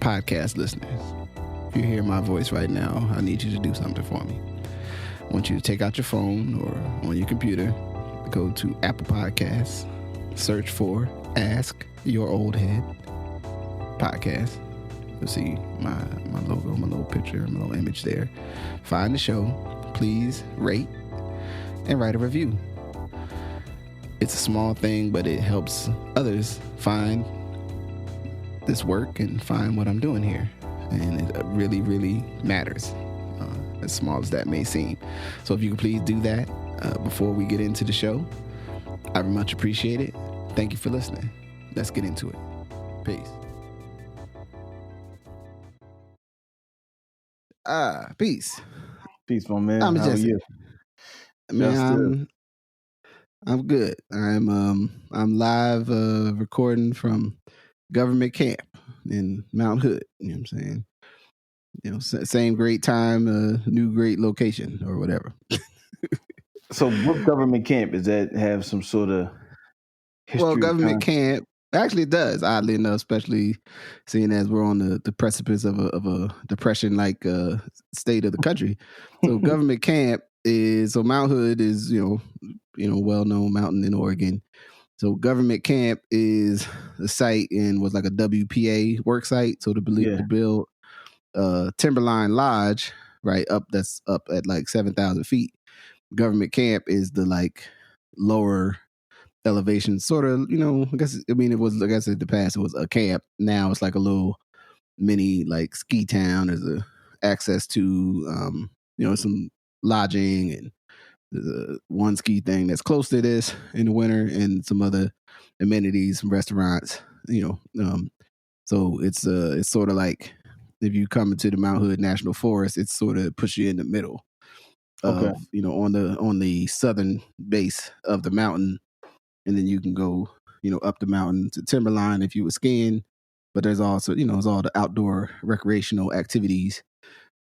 podcast listeners, if you hear my voice right now, I need you to do something for me. I want you to take out your phone or on your computer, go to Apple Podcasts, search for Ask Your Oldhead Podcast. You'll see my logo, my little picture, my little image there. Find the show. Please rate and write a review. It's a small thing, but it helps others find this work and find what I'm doing here. And it really, really matters, as small as that may seem. So if you could please do that before we get into the show, I would much appreciate it. Thank you for listening. Let's get into it. Peace. Peace. Peace, my man. I'm How are you? Man, I'm good. I'm live recording from government camp in Mount Hood. You know what I'm saying? You know, same great time, new great location or whatever. So what government camp is that have some sort of history? Well, government camp actually it does, oddly enough, especially seeing as we're on the precipice of a depression like state of the country. So government camp is Mount Hood is, you know, well-known mountain in Oregon. So government camp is a site and was like a WPA work site. So to build Timberline Lodge, right, that's up at like 7,000 feet. Government camp is the like lower elevation, sort of, you know, it was, like I said, the past, it was a camp. Now it's like a little mini like ski town. There's access to, some lodging and the one ski thing that's close to this in the winter and some other amenities, some restaurants, so it's sort of like if you come into the Mount Hood National Forest, it's sort of push you in the middle of, on the southern base of the mountain. And then you can go, up the mountain to Timberline if you were skiing, but there's also, it's all the outdoor recreational activities.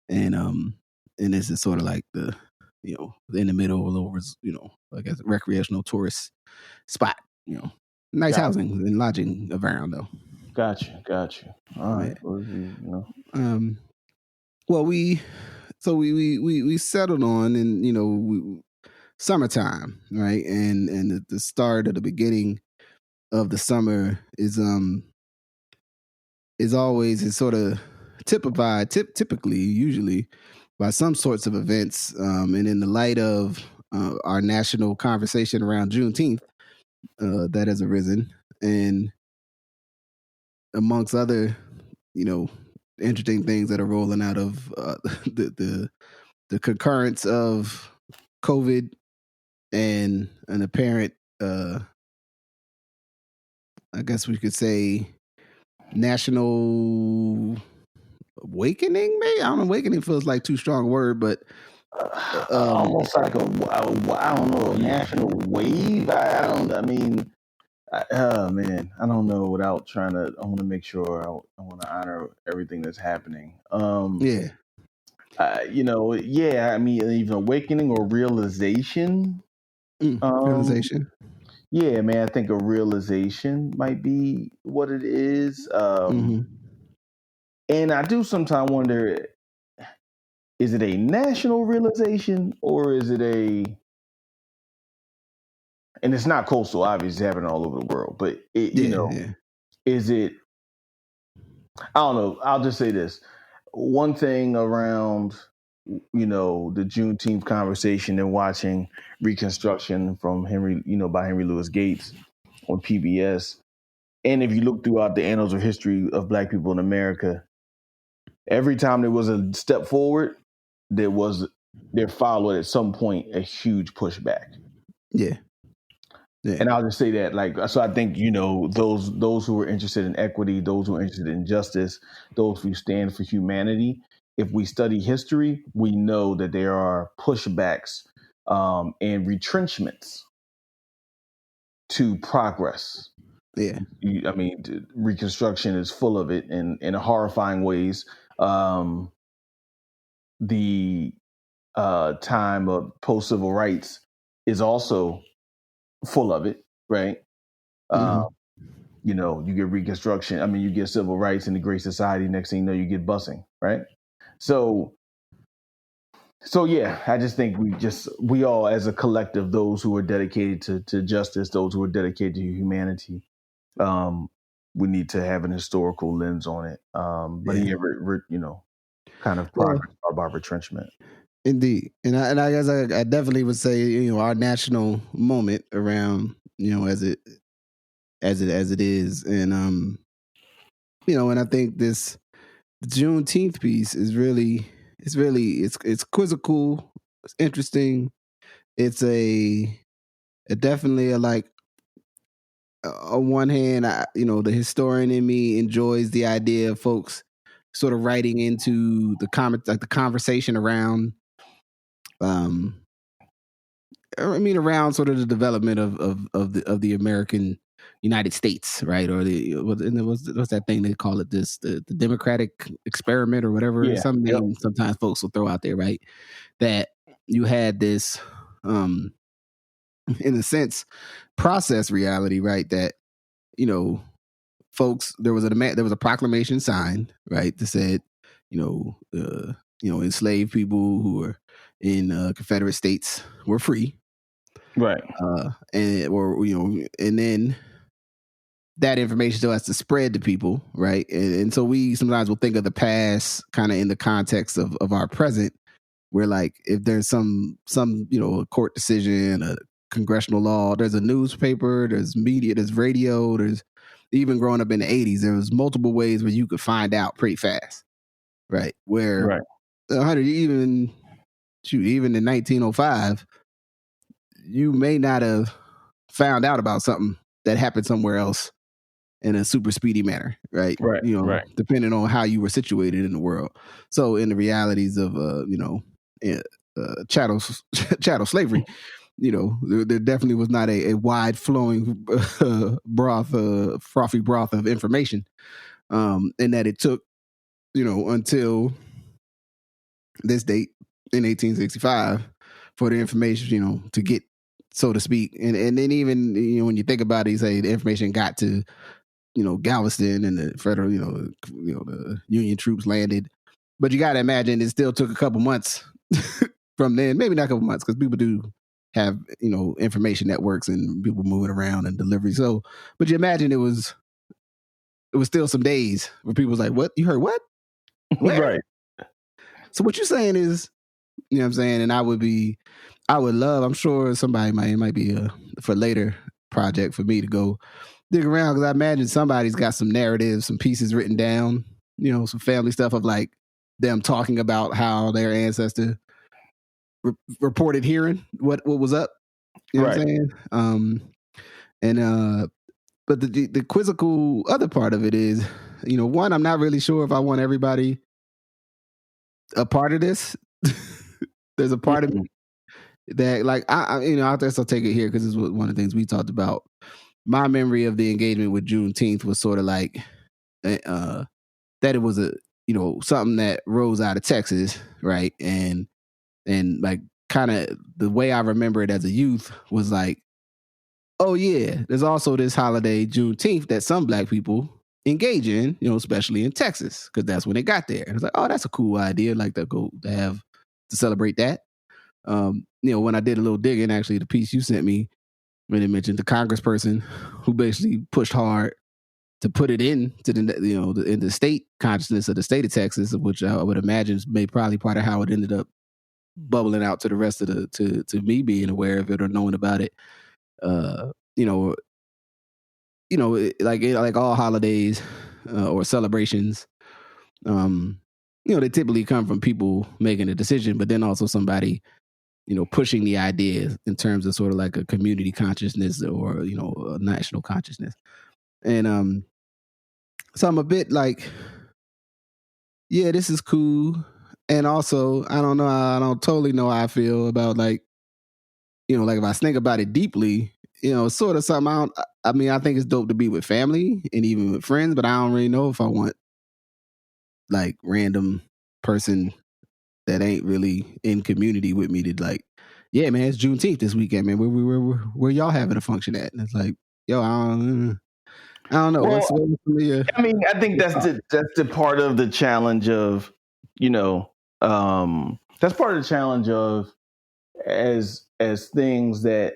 And this is sort of like the, in the middle, a little, I guess recreational tourist spot, nice housing and lodging around though. Gotcha. All right. Well, we settled on, and summertime, right? And the start of the beginning of the summer is sort of typically, usually by some sorts of events, and in the light of our national conversation around Juneteenth that has arisen, and amongst other, interesting things that are rolling out of the concurrence of COVID and an apparent, I guess we could say, national awakening. Maybe, I don't know. Awakening feels like too strong a word, but almost like a national wave. I don't know. Without trying to, I want to make sure I want to honor everything that's happening. Even awakening or realization. Realization. Yeah, man, I think a realization might be what it is. And I do sometimes wonder, is it a national realization or is it and it's not coastal, obviously, it's happening all over the world, but is it, I don't know, I'll just say this. One thing around, the Juneteenth conversation and watching Reconstruction from by Henry Louis Gates on PBS. And if you look throughout the annals of history of Black people in America, every time there was a step forward, there followed at some point a huge pushback. Yeah. And I'll just say that, so I think, those who are interested in equity, those who are interested in justice, those who stand for humanity, if we study history, we know that there are pushbacks and retrenchments to progress. Yeah. Reconstruction is full of it in horrifying ways. The time of post-civil rights is also full of it, right? You know, you get Reconstruction. I mean, you get civil rights and the Great Society. Next thing you know, you get busing, right? So yeah, I just think we all as a collective, those who are dedicated to justice, those who are dedicated to humanity, we need to have an historical lens on it. But you know, kind of progress about retrenchment. Indeed, and I guess I definitely would say, you know, our national moment around, you know, as it is, and you know, and I think this Juneteenth piece is really it's quizzical, it's interesting, it's definitely a like. On one hand, you know, the historian in me enjoys the idea of folks sort of writing into the the conversation around, around sort of the development of the American United States, right? Or what's that thing they call it? The democratic experiment or whatever. Yeah, Some name sometimes folks will throw out there, right? That you had this, in a sense, process reality, right? That, you know, folks, there was a proclamation signed, right, that said, you know, enslaved people who were in Confederate states were free, right, and then that information still has to spread to people, right, and so we sometimes will think of the past kind of in the context of our present, where like if there's some you know, a court decision, a congressional law, there's a newspaper, there's media, there's radio, there's even growing up in the 80s, there was multiple ways where you could find out pretty fast, right? Where 100, even in 1905, you may not have found out about something that happened somewhere else in a super speedy manner, right? You know, depending on how you were situated in the world. So in the realities of, you know, chattel slavery, you know, there definitely was not a wide flowing frothy broth of information, and that it took, you know, until this date in 1865 for the information, you know, to get, so to speak, and then even, you know, when you think about it, you say the information got to, you know, Galveston and the federal, you know, the Union troops landed, but you got to imagine it still took a couple months from then, maybe not a couple months, because people do have, you know, information networks and people moving around and delivery. So, but you imagine it was still some days where people was like, "What? You heard what?" Right. So what you're saying is, you know what I'm saying? And I would love, I'm sure somebody it might be for later project for me to go dig around, because I imagine somebody's got some narratives, some pieces written down, you know, some family stuff of like them talking about how their ancestor reported hearing what was up. You know what I'm saying? But the quizzical other part of it is, you know, one, I'm not really sure if I want everybody a part of this. There's a part of me that, like, I you know, I'll just take it here because this was one of the things we talked about. My memory of the engagement with Juneteenth was sort of like that it was a, you know, something that rose out of Texas, right? And like kind of the way I remember it as a youth was like, oh yeah, there's also this holiday Juneteenth that some Black people engage in, you know, especially in Texas, because that's when it got there. And it's like, oh, that's a cool idea, like to celebrate that. You know, when I did a little digging, actually, the piece you sent me, when it mentioned the congressperson who basically pushed hard to put it into the, you know, in the state consciousness of the state of Texas, which I would imagine is probably part of how it ended up bubbling out to the rest of to me being aware of it or knowing about it. You know, like all holidays or celebrations, you know, they typically come from people making a decision, but then also somebody, you know, pushing the idea in terms of sort of like a community consciousness or, you know, a national consciousness. And so I'm a bit like, yeah, this is cool. And also, I don't totally know how I feel about, like, you know, like if I think about it deeply, you know, sort of something I think it's dope to be with family and even with friends, but I don't really know if I want like random person that ain't really in community with me to like, yeah, man, it's Juneteenth this weekend, man. Where y'all having a function at? And it's like, yo, I don't. I don't know. Well, I mean, I think that's the part of the challenge of, that's part of the challenge of as things that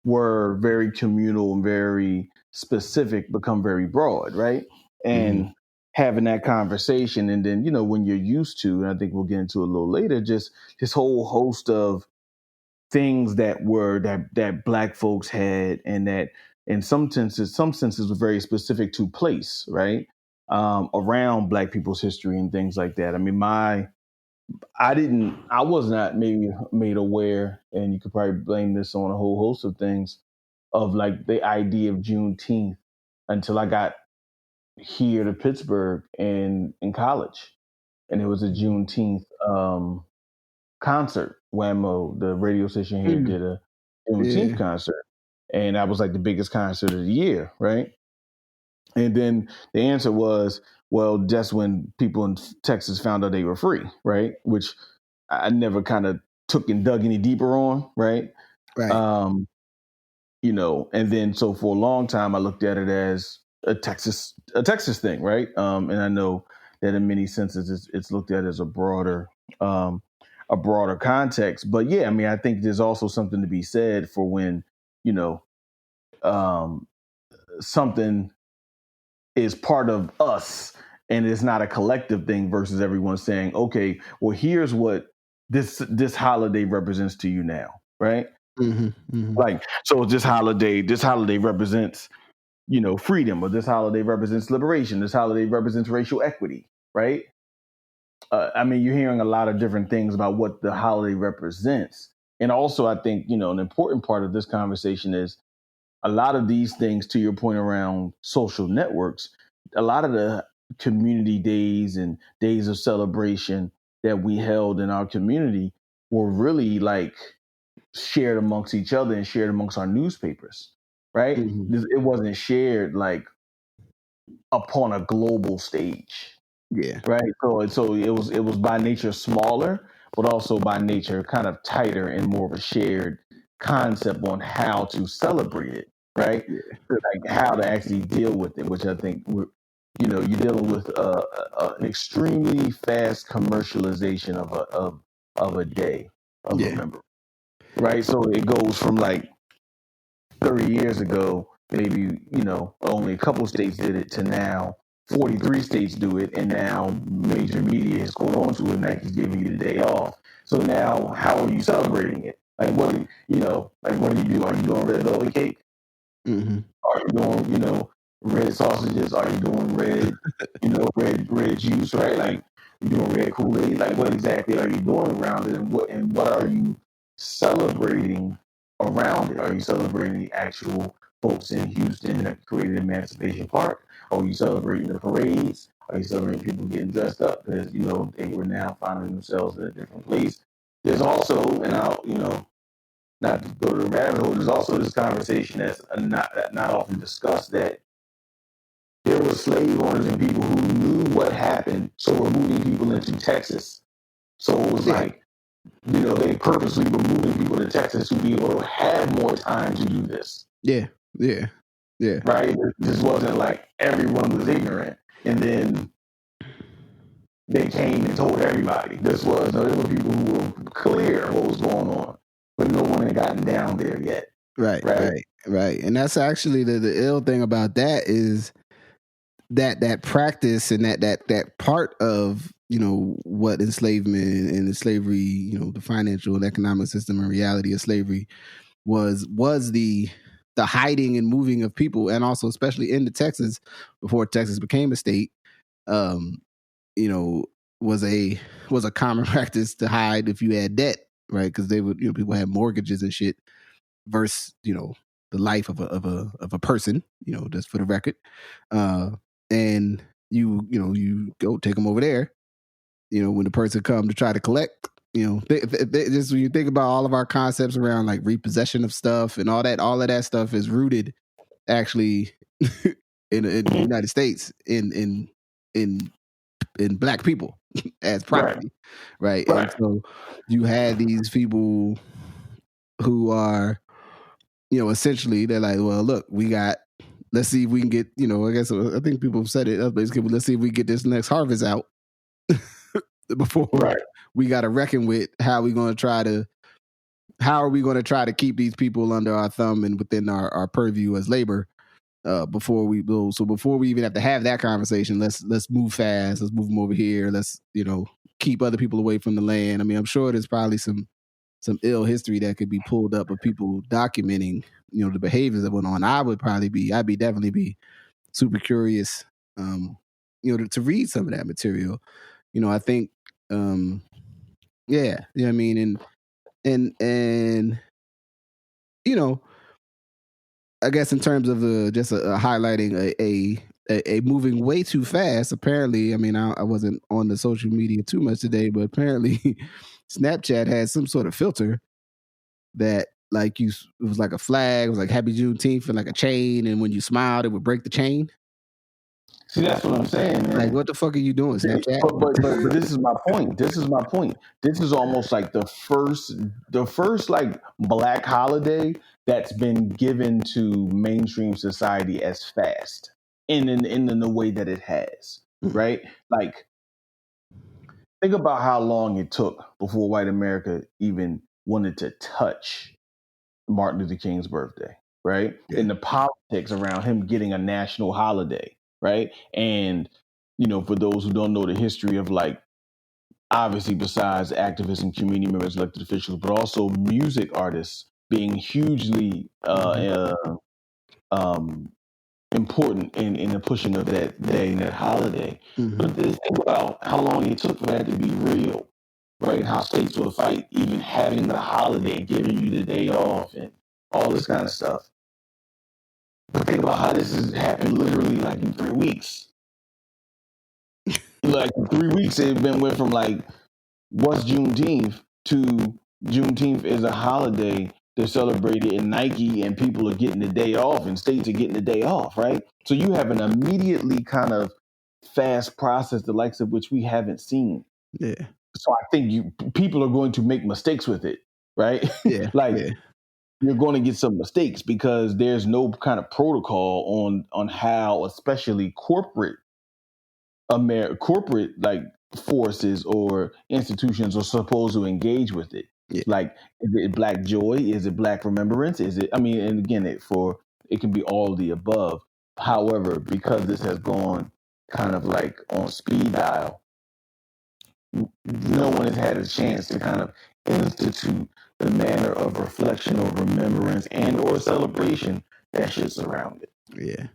were very communal and very specific become very broad, right? And having that conversation, and then when you're used to, and I think we'll get into a little later, just this whole host of things that Black folks had, and that in some senses were very specific to place, right? Around Black people's history and things like that. I mean, I was not maybe made aware, and you could probably blame this on a whole host of things, of like the idea of Juneteenth until I got here to Pittsburgh in college, and it was a Juneteenth concert. Whammo, the radio station here, did a Juneteenth concert, and that was like the biggest concert of the year, right? And then the answer was, well, just when people in Texas found out they were free, right? Which I never kind of took and dug any deeper on, right? Right. And then so for a long time I looked at it as a Texas thing, right? And I know that in many senses it's looked at as a broader context. But yeah, I mean, I think there's also something to be said for when, something is part of us and it's not a collective thing, versus everyone saying, okay, well, here's what this holiday represents to you now, right? Like, so this holiday represents, freedom, or this holiday represents liberation, this holiday represents racial equity, right? I mean, you're hearing a lot of different things about what the holiday represents. And also, I think, an important part of this conversation is a lot of these things, to your point around social networks, a lot of the community days and days of celebration that we held in our community were really like shared amongst each other and shared amongst our newspapers, right? It wasn't shared like upon a global stage. Yeah. Right. So it was by nature smaller, but also by nature kind of tighter and more of a shared concept on how to celebrate it. Right. Yeah. Like how to actually deal with it, which I think you're dealing with an extremely fast commercialization of a day of remembrance. Right. So it goes from like 30 years ago, maybe, only a couple of states did it, to now 43 states do it, and now major media is going on to it, and Nike's giving you the day off. So now, how are you celebrating it? Like, what do you do? Are you doing red velvet cake? Are you doing, red sausages? Are you doing red, red juice, right? Like, you doing red Kool-Aid? Like, what exactly are you doing around it, and what are you celebrating around it? Are you celebrating the actual folks in Houston that created Emancipation Park? Are you celebrating the parades? Are you celebrating people getting dressed up because, they were now finding themselves in a different place? There's also, and I'll, not to go to the rabbit hole, there's also this conversation that's not often discussed, that there were slave owners and people who knew what happened, so were moving people into Texas. So it was like, they purposely were moving people to Texas to be able to have more time to do this. Yeah. Right? This wasn't like everyone was ignorant, and then they came and told everybody. There were people who were clear what was going on, but no one had gotten down there yet. Right. And that's actually the ill thing about that is that practice and that part of, what enslavement and the slavery, the financial and economic system and reality of slavery was the hiding and moving of people, and also especially into Texas before Texas became a state, was a common practice to hide if you had debt, right? Because they would, people had mortgages and shit, versus, the life of a person, just for the record, and you go take them over there, when the person come to try to collect. Just when you think about all of our concepts around like repossession of stuff and all of that stuff is rooted actually in the United States in Black people as property, right? And so you had these people who are, essentially they're like, well, look, we got let's see if we can get, I guess I think people have said it. Basically, let's see if we get this next harvest out before we got to reckon with how are we going to try to keep these people under our thumb and within our purview as labor before we build. So before we even have to have that conversation, let's move fast. Let's move them over here. Let's keep other people away from the land. I mean, I'm sure there's probably some ill history that could be pulled up of people documenting the behaviors that went on. I'd definitely be super curious, to read some of that material. I think, yeah, I mean, and I guess in terms of just highlighting a moving way too fast. Apparently, I mean, I wasn't on the social media too much today, but apparently, Snapchat had some sort of filter that it was like a flag, it was like Happy Juneteenth and like a chain, and when you smiled, it would break the chain. See, that's what I'm saying, man. Like, what the fuck are you doing, Snapchat? But this is my point. This is almost like the first like black holiday that's been given to mainstream society as fast in the way that it has, right? Like, think about how long it took before white America even wanted to touch Martin Luther King's birthday, right? Yeah. And the politics around him getting a national holiday. Right. And, for those who don't know the history of obviously besides activists and community members, elected officials, but also music artists being hugely important in the pushing of that day and that holiday. Mm-hmm. But think about how long it took for that to be real, right? How states will fight even having the holiday, giving you the day off and all this kind of stuff. But think about how this has happened literally in 3 weeks. In 3 weeks, it went from what's Juneteenth to Juneteenth is a holiday they're celebrated in Nike and people are getting the day off and states are getting the day off, right? So you have an immediately kind of fast process, the likes of which we haven't seen. Yeah. So I think people are going to make mistakes with it, right? Yeah. Yeah. You're going to get some mistakes because there's no kind of protocol on how, especially corporate forces or institutions are supposed to engage with it. Yeah. Is it Black joy? Is it Black remembrance? Is it? I mean, and again, it can be all of the above. However, because this has gone kind of on speed dial, no one has had a chance to kind of institute the manner of reflection or remembrance and or celebration that should surround it. Yeah,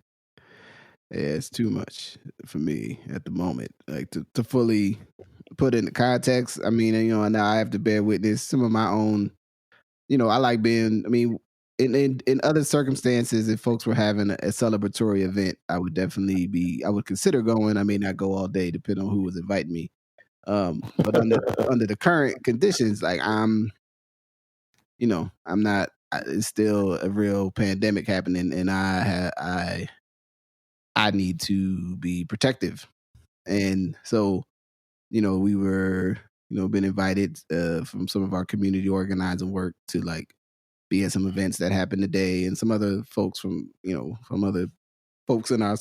it's too much for me at the moment. To fully put into context, I mean, now I have to bear witness some of my own. I like being. I mean, in other circumstances, if folks were having a celebratory event, I would definitely I would consider going. I may not go all day, depending on who was inviting me. But under the current conditions, I'm not. It's still a real pandemic happening, and I need to be protective, and so we were been invited from some of our community organizing work to be at some events that happened today, and some other folks from other folks in our,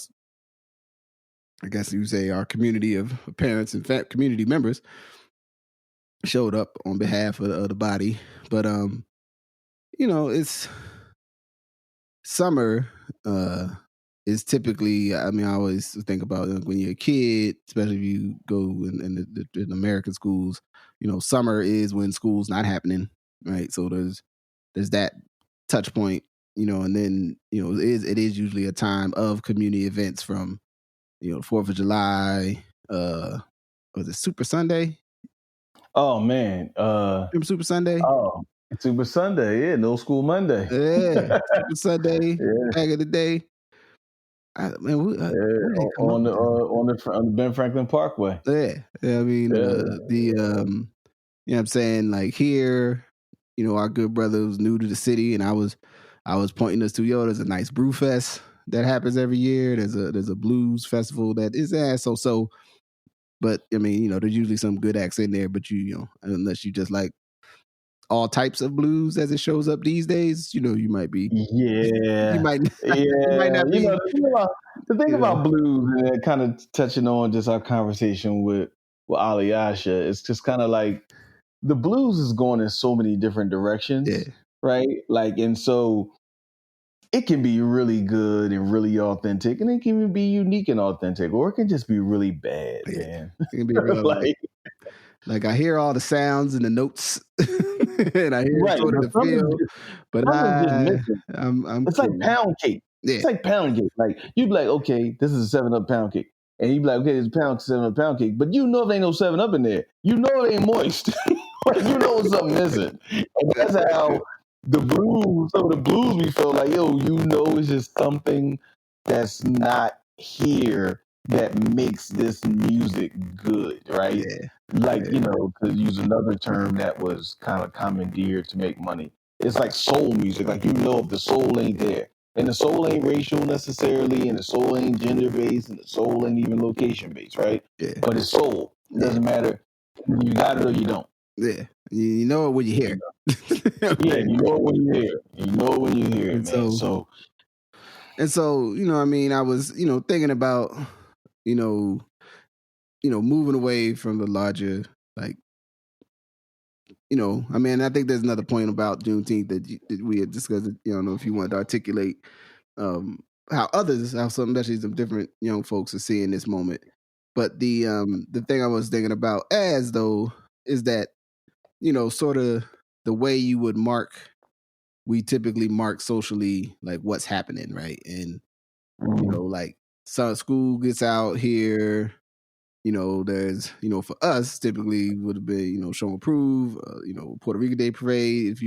I guess you would say, our community of parents and community members showed up on behalf of the body. But it's summer is typically, I mean, I always think about when you're a kid, especially if you go in American schools, summer is when school's not happening, right? So there's that touch point, and then it is usually a time of community events from 4th of July. Was it Super Sunday? Oh man, remember Super Sunday? Oh, Super Sunday, yeah, no school Monday. Yeah, Super Sunday, back in the day. On the Ben Franklin Parkway. Yeah, I mean, you know what I'm saying? Here, our good brother was new to the city, and I was pointing us to, there's a nice brew fest that happens every year. There's a blues festival that is so. But I mean, there's usually some good acts in there, but unless you just all types of blues as it shows up these days, you might be. Yeah. You might not be. The thing about blues, and kind of touching on just our conversation with Aliyasha, it's just kind of like the blues is going in so many different directions, right? Like, and so it can be really good and really authentic, and it can be unique and authentic, or it can just be really bad, man. It can be real like I hear all the sounds and the notes, and I hear sort of the feel, but I'm it's like pound cake. Yeah. It's like pound cake. Like you'd be like, okay, this is a 7-Up pound cake, and you'd be like, okay, it's a 7-Up pound cake, but you know there ain't no 7-Up in there. You know it ain't moist. You know something missing, and that's how the blues. So the blues, we feel like, it's just something that's not here that makes this music good, right? Yeah. Like, to use another term that was kind of commandeered to make money, it's like soul music. Like, if the soul ain't there, and the soul ain't racial necessarily, and the soul ain't gender based, and the soul ain't even location based, right? Yeah. But it's soul. It doesn't matter. You got it or you don't. Yeah. You know it when you hear it. Yeah, you know it when you hear it. You know it when you hear it, man. So, I was, thinking about, moving away from the larger, like, I think there's another point about Juneteenth that we had discussed. I don't know if you want to articulate how some, especially some different young folks are seeing this moment. But the thing I was thinking about is that, sort of the way you would we typically mark socially, like what's happening, right? And, like school gets out here, there's, for us typically would have been, show and prove, Puerto Rico Day Parade, if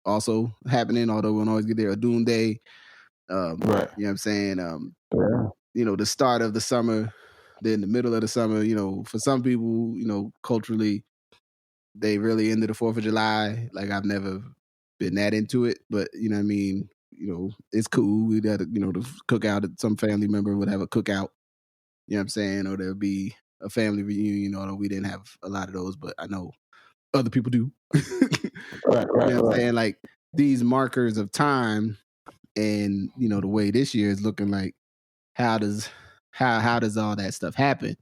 also happening, although we don't always get there, a Doom Day. Right. You know what I'm saying? The start of the summer, then the middle of the summer, for some people, culturally, they really into the 4th of July. Like, I've never been that into it, but it's cool. We'd have the cookout. Some family member would have a cookout. You know what I'm saying? Or there'll be a family reunion, although we didn't have a lot of those, but I know other people do. Right. You know what I'm saying? Like, these markers of time, and the way this year is looking, like, how does all that stuff happen?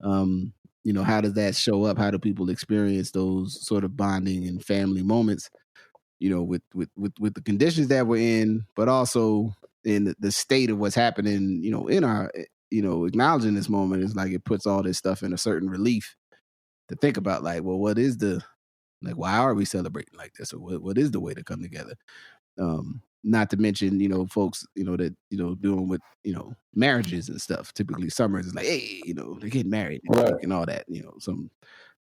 How does that show up? How do people experience those sort of bonding and family moments? With the conditions that we're in, but also in the state of what's happening, in our, acknowledging this moment is like, it puts all this stuff in a certain relief to think about, like, well, what is why are we celebrating like this? Or what is the way to come together? Not to mention, folks, that, doing with, marriages and stuff. Typically summers is like, hey, they're getting married and all that, some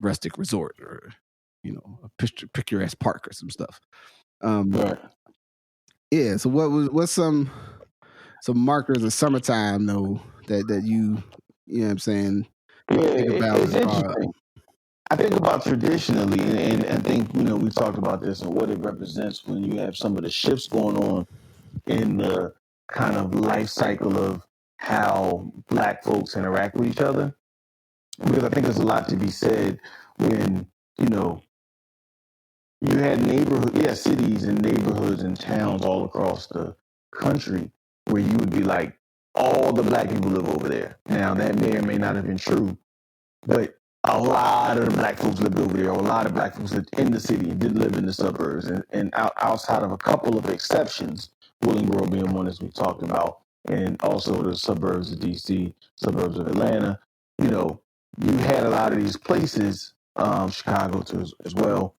rustic resort or, a picturesque park or some stuff. Yeah. So what's some markers of summertime though that you know what I'm saying? Think about it's interesting. I think about traditionally, and I think we talked about this and what it represents when you have some of the shifts going on in the kind of life cycle of how Black folks interact with each other. Because I think there's a lot to be said when you had cities and neighborhoods and towns all across the country where you would be like, all the Black people live over there. Now, that may or may not have been true, but a lot of the Black folks lived over there, or a lot of Black folks lived in the city and didn't live in the suburbs. And outside of a couple of exceptions, Willingboro being one, as we talked about, and also the suburbs of D.C., suburbs of Atlanta, you had a lot of these places, Chicago too, as well.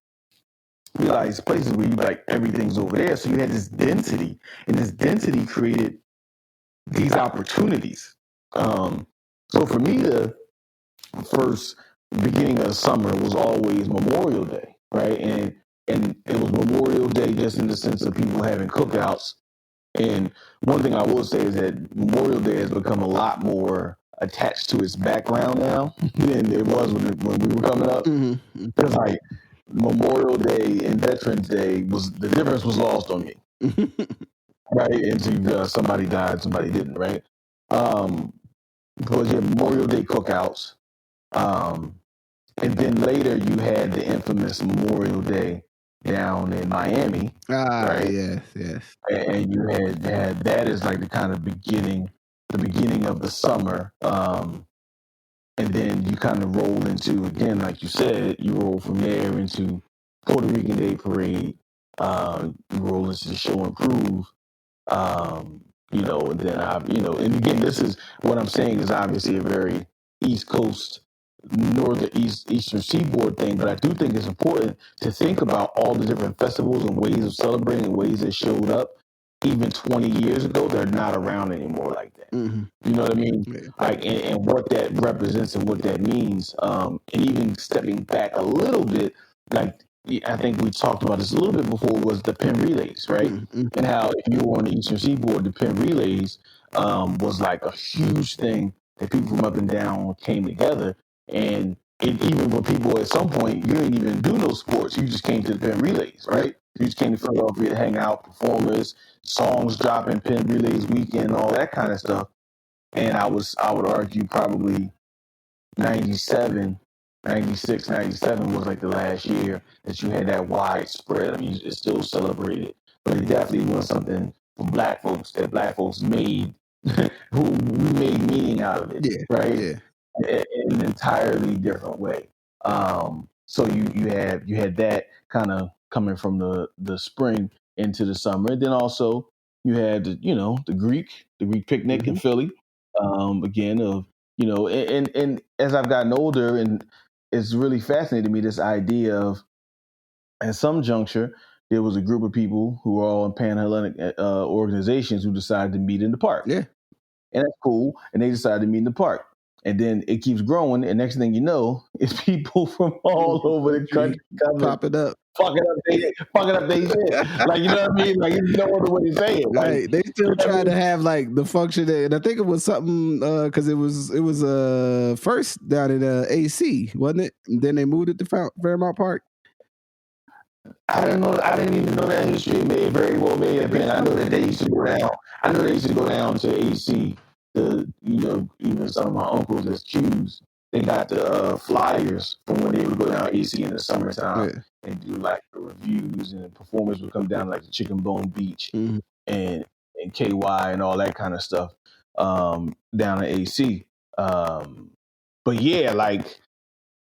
You got these places where everything's over there. So you had this density, and this density created these opportunities. So for me, the first beginning of summer was always Memorial Day, right? And it was Memorial Day just in the sense of people having cookouts. And one thing I will say is that Memorial Day has become a lot more attached to its background now than it was when we were coming up. Because like Memorial Day and Veterans Day the difference was lost on me, right? And somebody died, somebody didn't, right? But you had Memorial Day cookouts, and then later you had the infamous Memorial Day down in Miami. Right? Yes. And you had that as like the kind of beginning of the summer. And then you kind of roll into, again, like you said, you roll from there into Puerto Rican Day Parade. You roll into the Show and Prove. And then and again, this is what I'm saying is obviously a very East Coast, Eastern Seaboard thing, but I do think it's important to think about all the different festivals and ways of celebrating, ways that showed up even 20 years ago. They're not around anymore like that. Mm-hmm. You know what I mean? Yeah. Like, and what that represents and what that means. And even stepping back a little bit, like, I think we talked about this a little bit before, was the Penn Relays, right? Mm-hmm. And how if you were on the Eastern Seaboard, the Penn Relays was like a huge thing that people from up and down came together. And even when people at some point, you didn't even do no sports. You just came to the Penn Relays, right? You just came to Philadelphia to hang out, performers, songs dropping, Penn Relays weekend, all that kind of stuff. And I would argue probably 96, 97 was like the last year that you had that widespread. I mean, it's still celebrated, but it definitely was something for Black folks that Black folks made, who made meaning out of it, right? Yeah. In an entirely different way. So you had that kind of coming from the spring into the summer, and then also you had the Greek picnic in Philly. Again, and as I've gotten older, and it's really fascinated me, this idea of, at some juncture, there was a group of people who were all in Pan-Hellenic organizations who decided to meet in the park. Yeah. And that's cool. And they decided to meet in the park. And then it keeps growing. And next thing you know, it's people from all over the country popping up. Fucking up they shit. Like, you know what I mean? Like, you know what to say it. Like, right. They still try to have like the function, and I think it was something because it was first down at AC, wasn't it? And then they moved it to Fairmount Park. I didn't even know that history. May very well may have been. I know that they used to go down. I know they used to go down to AC. Even some of my uncles as Qs, they got the flyers from when they would go down AC in the summertime and do like the reviews, and the performers would come down like the Chicken Bone Beach and KY and all that kind of stuff down at AC. But yeah, like.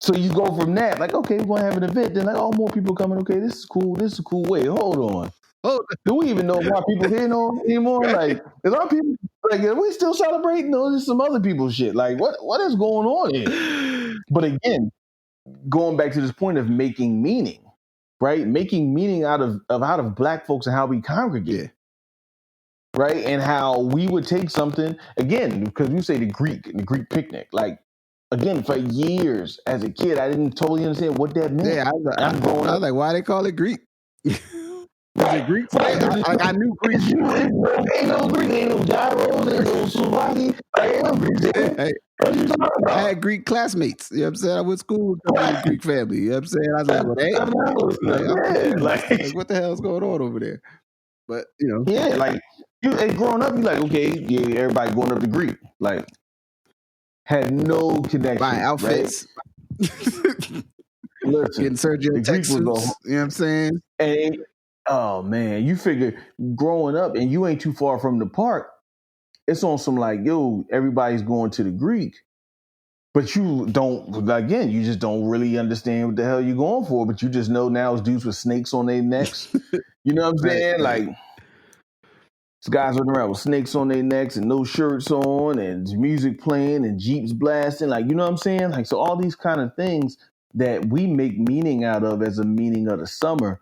So you go from that, like, okay, we're going to have an event. Then, like, more people coming. Okay, this is cool. This is a cool. Wait, hold on. Do we even know why people here know anymore? Like, a lot of people, like, are we still celebrating? No, there's some other people's shit. Like, what is going on here? But again, going back to this point of making meaning, right? Making meaning out of Black folks and how we congregate. Yeah. Right? And how we would take something, again, because you say the Greek picnic, like, again, for years as a kid, I didn't totally understand what that meant. Yeah, I was like, why they call it Greek? Was it Greek? I knew Greek. Ain't no Greek, ain't no gyros, ain't no Slovaki. I had Greek classmates. You know what I'm saying? I went to school with a Greek family. You know what I'm saying? I was like, what the hell's going on over there? But, yeah, like, growing up, you're like, okay, yeah, everybody going up to Greek. Like, had no connection. Buying outfits. Right? Listen, getting Sergio Tech suits. You know what I'm saying? And, oh, man, you figure growing up and you ain't too far from the park, it's on some like, yo, everybody's going to the Greek. But you just don't really understand what the hell you're going for. But you just know now it's dudes with snakes on their necks. You know what I'm saying? Like, these guys running around with snakes on their necks and no shirts on and music playing and Jeeps blasting. Like, you know what I'm saying? Like, so all these kind of things that we make meaning out of as a meaning of the summer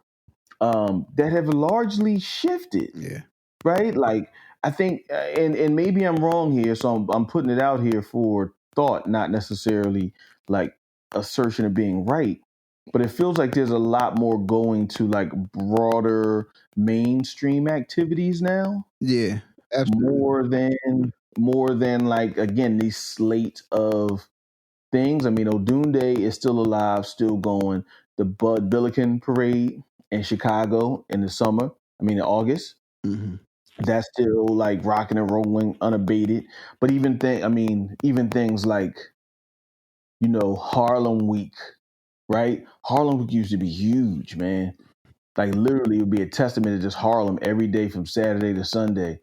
that have largely shifted. Yeah. Right? Like, I think, and maybe I'm wrong here, so I'm putting it out here for thought, not necessarily like assertion of being right. But it feels like there's a lot more going to like broader mainstream activities now. Yeah, absolutely. More than like, again, these slate of things. I mean, O'Doon Day is still alive, still going. The Bud Billiken Parade in Chicago in the summer. I mean, in August. Mm-hmm. That's still like rocking and rolling unabated. But even things like, Harlem Week. Right? Harlem Week used to be huge, man. Like literally, it would be a testament to just Harlem every day from Saturday to Sunday.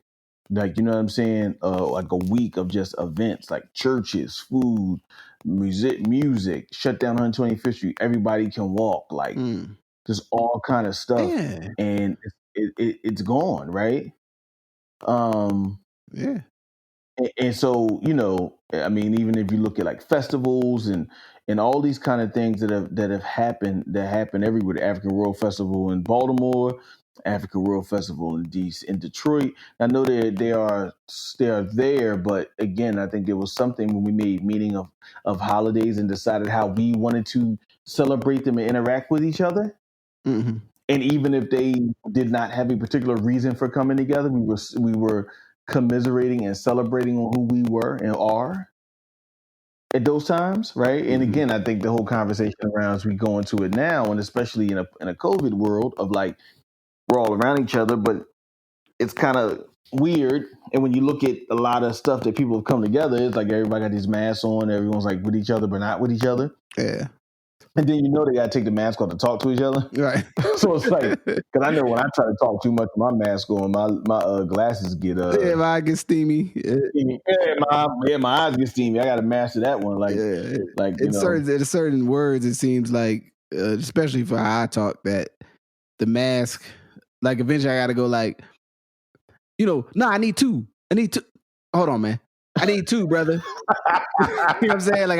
Like, you know what I'm saying? Like a week of just events, like churches, food, music, shut down 125th Street. Everybody can walk, like just all kind of stuff, and it's gone, right? Yeah. And so, you know, I mean, even if you look at like festivals and all these kind of things that have happened, that happen everywhere. The African World Festival in Baltimore, African World Festival in Detroit. I know they are there, but again, I think there was something when we made meaning of holidays and decided how we wanted to celebrate them and interact with each other. Mm-hmm. And even if they did not have a particular reason for coming together, we were commiserating and celebrating on who we were and are at those times, right? And again, I think the whole conversation around as we go into it now, and especially in a COVID world of like we're all around each other, but it's kind of weird. And when you look at a lot of stuff that people have come together, it's like everybody got these masks on, everyone's like with each other but not with each other. Yeah. And then you know they got to take the mask off to talk to each other. Right. So it's like, because I know when I try to talk too much with my mask on, my glasses get yeah, my eyes get steamy. Yeah, my eyes get steamy. I got to master that one. Like, like in certain words, it seems like, especially for how I talk, that the mask, like eventually I got to go like, you know, I need two. Hold on, man. I need two, brother. You know what I'm saying? Like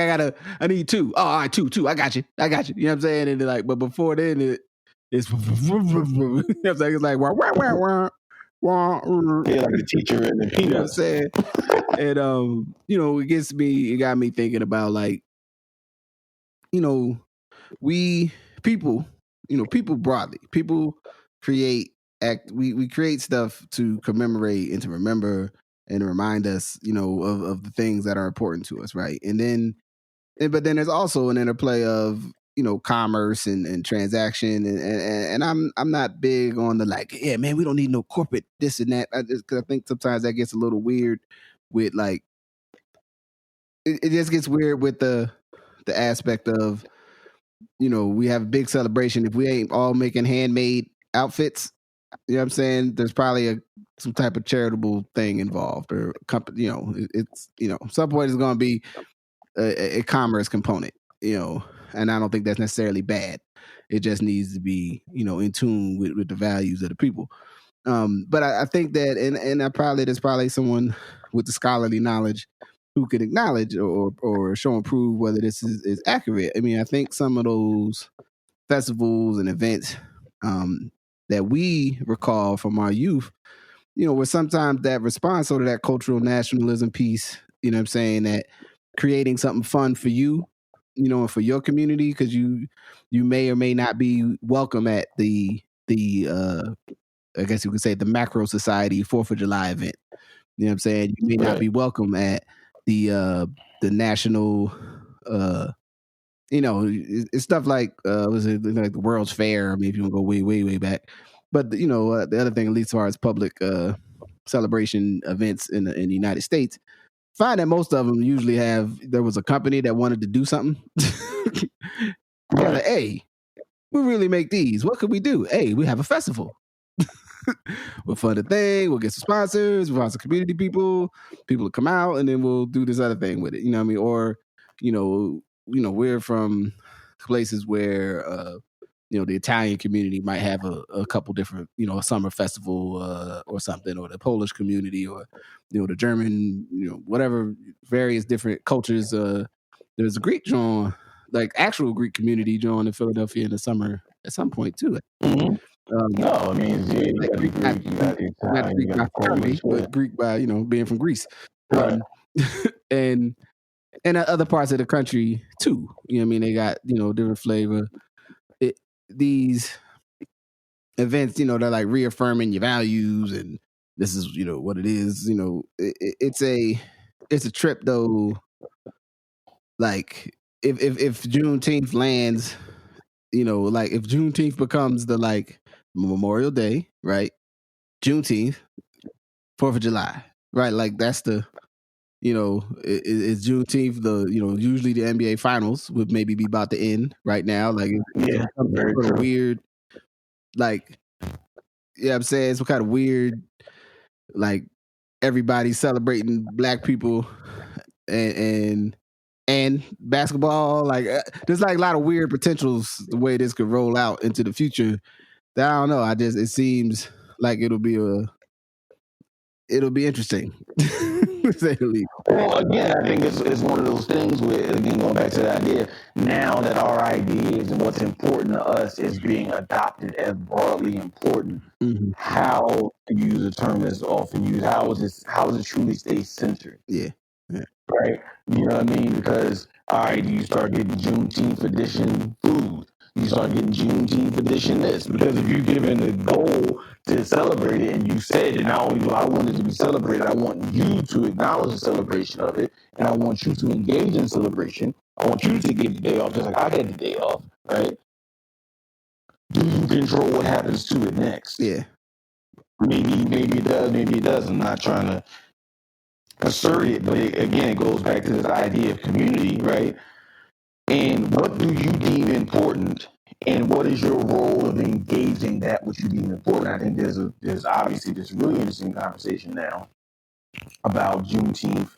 I need two. Oh, all right, two. I got you. You know what I'm saying? And like, but before then, it's you know what I'm saying? It's like wah. Yeah, like the teacher and the peanuts. You know what I'm saying? And you know, it got me thinking about like, you know, people broadly, people create we create stuff to commemorate and to remember and to remind us, you know, of the things that are important to us, right? But then there's also an interplay of, you know, commerce and transaction, and I'm not big on the like, yeah, man, we don't need no corporate this and that. Because I think sometimes that gets a little weird with like, it just gets weird with the aspect of, you know, we have a big celebration. If we ain't all making handmade outfits, you know what I'm saying? There's probably some type of charitable thing involved, or company. You know, it's, you know, some point is going to be a commerce component. You know, and I don't think that's necessarily bad. It just needs to be, you know, in tune with the values of the people. But I think that, and there's probably someone with the scholarly knowledge who could acknowledge or show and prove whether this is accurate. I mean, I think some of those festivals and events that we recall from our youth, you know, were sometimes that response to that cultural nationalism piece, you know what I'm saying, that creating something fun for you, you know, and for your community, because you may or may not be welcome at the I guess you could say the macro society 4th of July event. You know what I'm saying? You may not be welcome at the national you know, it's stuff like was it like the World's Fair? I mean, if you want to go way back, but you know, the other thing, at least as far as public celebration events in the United States, find that most of them usually there was a company that wanted to do something. Like, hey, we really make these. What could we do? Hey, we have a festival. We'll fund a thing. We'll get some sponsors. We'll have some community people. People will come out, and then we'll do this other thing with it. You know what I mean? Or, you know, we're from places where, you know, the Italian community might have a couple different, you know, a summer festival or something, or the Polish community, or, you know, the German, you know, whatever, various different cultures. There's a Greek joint, like actual Greek community joint in Philadelphia in the summer at some point too. Mm-hmm. No, I mean, yeah, you got Greek, not Greek by family, but Greek by, you know, being from Greece, right. and other parts of the country too. You know what I mean? They got, you know, different flavor. These events, you know, they're like reaffirming your values, and this is, you know, what it is. You know, it's a trip though. Like if Juneteenth lands, you know, like if Juneteenth becomes the like Memorial Day, right? Juneteenth, 4th of July, right? Like that's the, you know, it's Juneteenth. The, you know, usually the NBA Finals would maybe be about to end right now. Like, yeah, very weird like, yeah, I'm saying some kind of weird, like everybody celebrating black people and basketball. Like, there's like a lot of weird potentials the way this could roll out into the future. That I don't know. It seems like it'll be interesting. Say the least. Well, again, I think it's one of those things where, again, going back to the idea, now that our ideas and what's important to us is being adopted as broadly important, how, to use a term that's often used, how is it truly state-centered? Yeah. Right? You know what I mean? Because, all right, you start getting Juneteenth edition food. You start getting Juneteenth edition this. Because if you're given a goal to celebrate it, and you said, and not only do I want it to be celebrated, I want you to acknowledge the celebration of it, and I want you to engage in celebration. I want you to get the day off just like I had the day off, right? Do you control what happens to it next? Yeah. Maybe it does, maybe it doesn't. I'm not trying to assert it, but again, it goes back to this idea of community, right? And what do you deem important, and what is your role of engaging that which you deem important? I think there's obviously this really interesting conversation now about Juneteenth,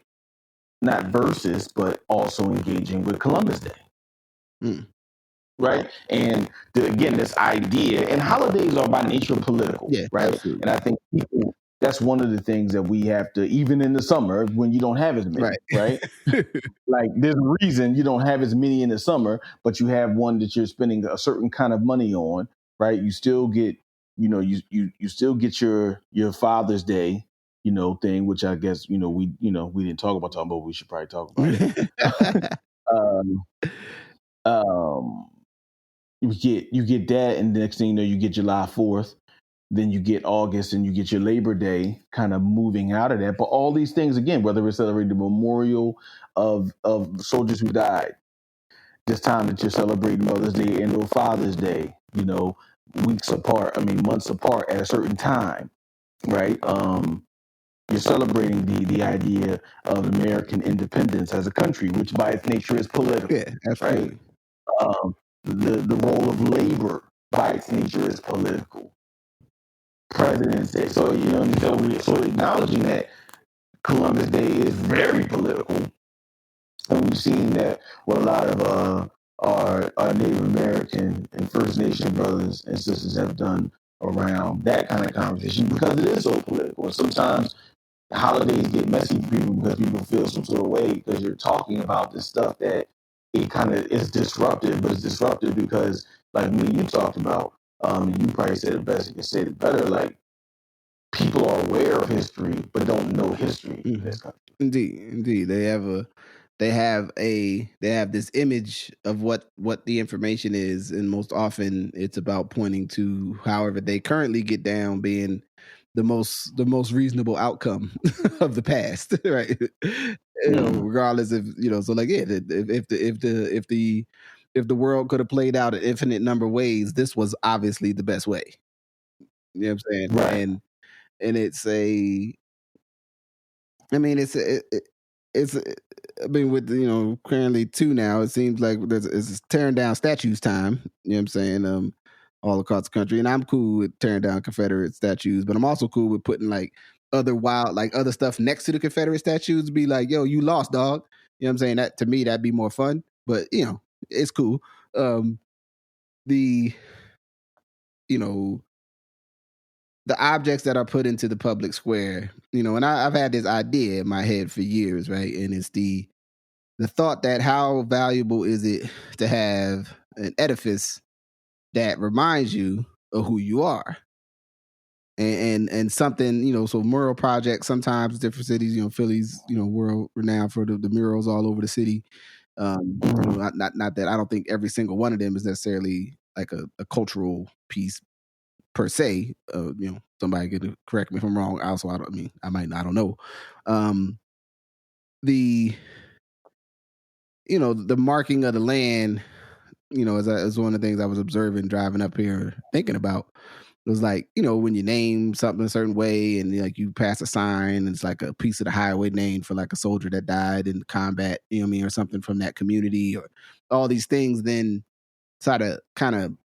not versus, but also engaging with Columbus Day. Right? And again, this idea, and holidays are by nature political, right? Absolutely. And I think that's one of the things that we have to, even in the summer when you don't have as many, right? Like, there's a reason you don't have as many in the summer, but you have one that you're spending a certain kind of money on, right? You still get, you still get your Father's Day, thing, which I guess, we didn't talk about talking, but we should probably talk about it. You get that, and the next thing you know, you get July 4th. Then you get August, and you get your Labor Day kind of moving out of that. But all these things, again, whether it's celebrating the memorial of soldiers who died, this time that you're celebrating Mother's Day and Father's Day, months apart at a certain time, right? You're celebrating the idea of American independence as a country, which by its nature is political. Yeah, absolutely. Right? The role of labor by its nature is political. President's Day. So, so acknowledging that Columbus Day is very political. And we've seen that what a lot of our Native American and First Nation brothers and sisters have done around that kind of conversation, because it is so political. And sometimes holidays get messy for people because people feel some sort of way because you're talking about this stuff that it kind of is disruptive, but it's disruptive because, like me, you talked about, you probably said it best, you can say it better, like, people are aware of history but don't know history in this country. Indeed. They have this image of what the information is, and most often it's about pointing to however they currently get down being the most reasonable outcome of the past, right? Regardless of, so like, yeah, if the world could have played out an infinite number of ways, this was obviously the best way. You know what I'm saying? Right. And it's with, currently too now, it seems like it's tearing down statues time. You know what I'm saying? All across the country. And I'm cool with tearing down Confederate statues, but I'm also cool with putting like other stuff next to the Confederate statues, be like, yo, you lost, dog. You know what I'm saying? That, to me, that'd be more fun. But, it's cool. The objects that are put into the public square, and I've had this idea in my head for years, right? And it's the thought that how valuable is it to have an edifice that reminds you of who you are, and something, so mural projects, sometimes different cities, Philly's, world renowned for the murals all over the city. Not that I don't think every single one of them is necessarily like a cultural piece per se. Somebody could correct me if I'm wrong. Also, I don't know. The marking of the land, as one of the things I was observing driving up here, thinking about, it was like, when you name something a certain way and like you pass a sign and it's like a piece of the highway named for like a soldier that died in combat, or something from that community, or all these things, then try to kind of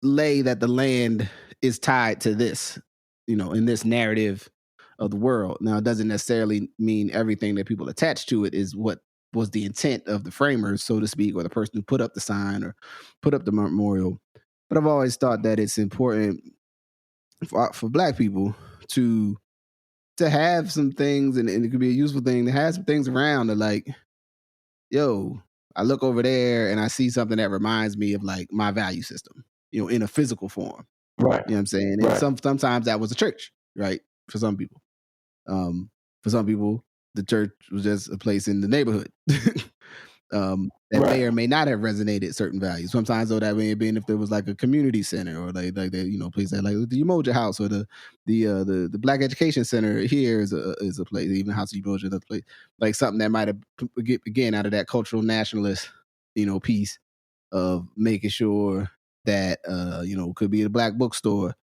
lay that the land is tied to this, in this narrative of the world. Now, it doesn't necessarily mean everything that people attach to it is what was the intent of the framers, so to speak, or the person who put up the sign or put up the memorial. But I've always thought that it's important for Black people to have some things, and it could be a useful thing to have some things around to like, yo, I look over there and I see something that reminds me of like my value system, in a physical form. Right. You know what I'm saying? And sometimes that was a church, right? For some people. For some people, the church was just a place in the neighborhood that may or may not have resonated certain values. Sometimes, though, that may have been if there was like a community center or like that, place that like the Umoja House or the Black Education Center here is a place, even House of Umoja, another place, like something that might have again out of that cultural nationalist, piece of making sure that could be a Black bookstore.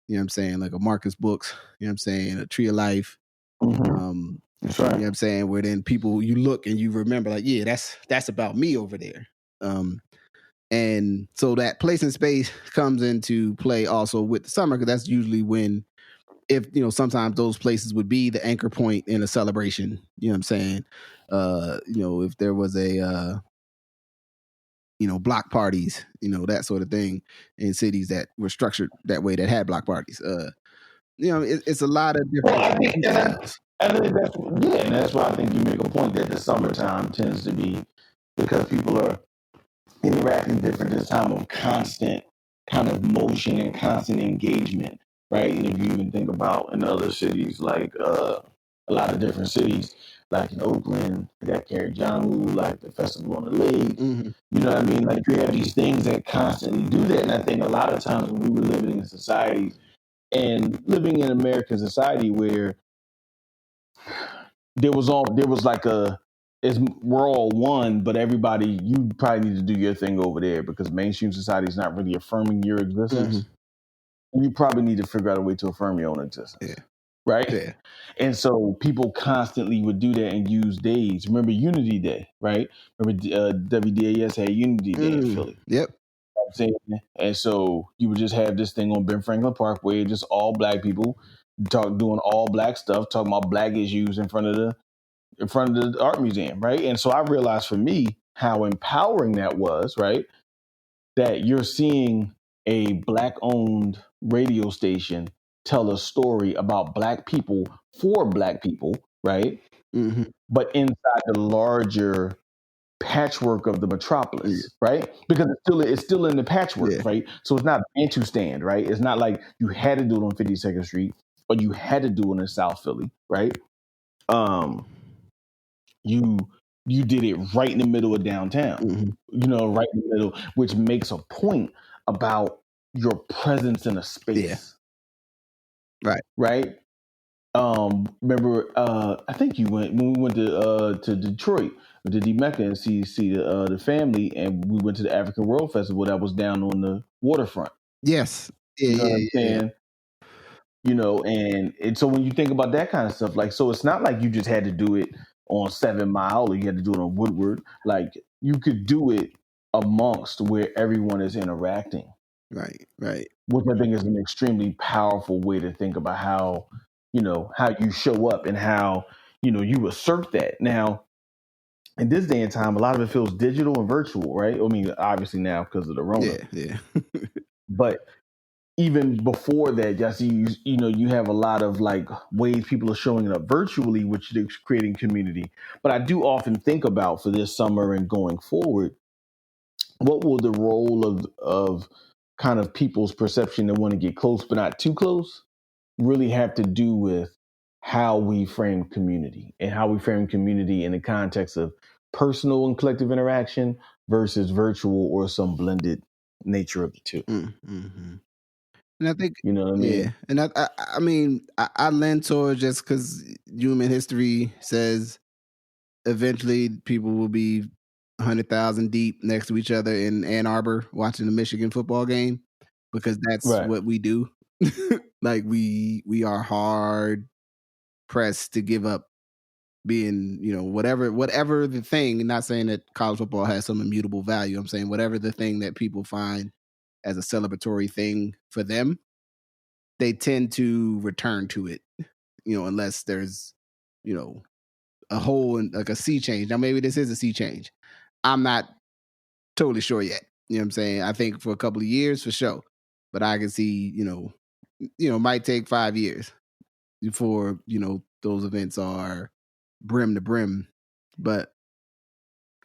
You know what I'm saying? Like a Marcus Books, you know what I'm saying? A Tree of Life. Mm-hmm. That's right. You know what I'm saying? Where then people, you look and you remember like, yeah, that's about me over there. And so that place and space comes into play also with the summer, because that's usually when, if, sometimes those places would be the anchor point in a celebration. You know what I'm saying? If there was a, block parties, that sort of thing in cities that were structured that way, that had block parties. It's a lot of different. Well, I think that's why I think you make a point that the summertime tends to be, because people are interacting different this time of constant kind of motion and constant engagement, right? And if you even think about in other cities, like a lot of different cities, like in Oakland, that Karijamu, like the Festival on the Lake, you know what I mean? Like you have these things that constantly do that. And I think a lot of times when we were living in societies and living in American society where there was like we're all one, but everybody, you probably need to do your thing over there because mainstream society is not really affirming your existence. You probably need to figure out a way to affirm your own existence. Yeah. Right? Yeah. And so people constantly would do that and use days. Remember Unity Day, right? Remember WDAS had Unity Day in Philly. Yep. And so you would just have this thing on Ben Franklin Parkway, just all Black people doing all Black stuff, talking about Black issues in front of the art museum, right? And so I realized for me how empowering that was, right? That you're seeing a Black-owned radio station tell a story about Black people for Black people, right? But inside the larger patchwork of the metropolis, right? Because it's still in the patchwork, right? So it's not Bantustan, right? It's not like you had to do it on 52nd Street or you had to do it in South Philly, right? You did it right in the middle of downtown, right in the middle, which makes a point about your presence in a space. Yeah. Right. Remember, I think you went when we went to Detroit, to D-Mecca and see the family, and we went to the African World Festival that was down on the waterfront. Yes. And so when you think about that kind of stuff, like, so it's not like you just had to do it on 7 Mile or you had to do it on Woodward. Like you could do it amongst where everyone is interacting. Right. Which I think is an extremely powerful way to think about how you show up and how, you assert that. Now, in this day and time, a lot of it feels digital and virtual, right? I mean, obviously now because of the Rona. Yeah. But even before that, you have a lot of like ways people are showing up virtually, which is creating community. But I do often think about for this summer and going forward, what will the role of kind of people's perception that want to get close but not too close really have to do with how we frame community and how we frame community in the context of personal and collective interaction versus virtual or some blended nature of the two. And I think, you know what I mean? Yeah. And I mean, I lend towards just because human history says eventually people will be 100,000 deep next to each other in Ann Arbor watching the Michigan football game, because that's what we do. Like we are hard pressed to give up being, whatever the thing. Not saying that college football has some immutable value. I'm saying whatever the thing that people find as a celebratory thing for them, they tend to return to it, unless there's, a whole like a sea change. Now maybe this is a sea change. I'm not totally sure yet. You know what I'm saying? I think for a couple of years for sure, but I can see, might take 5 years before, those events are brim to brim, but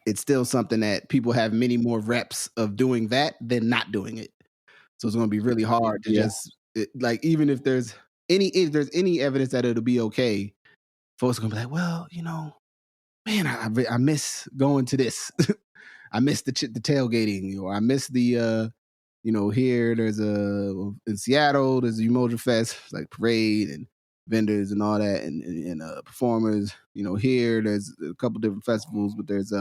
it's still something that people have many more reps of doing that than not doing it. So it's going to be really hard to just even if there's any evidence that it'll be okay, folks are going to be like, well, man, I miss going to this. I miss the tailgating, or I miss the, here there's in Seattle, there's the Emoji Fest, like parade and vendors and all that, and performers. Here there's a couple different festivals, but there's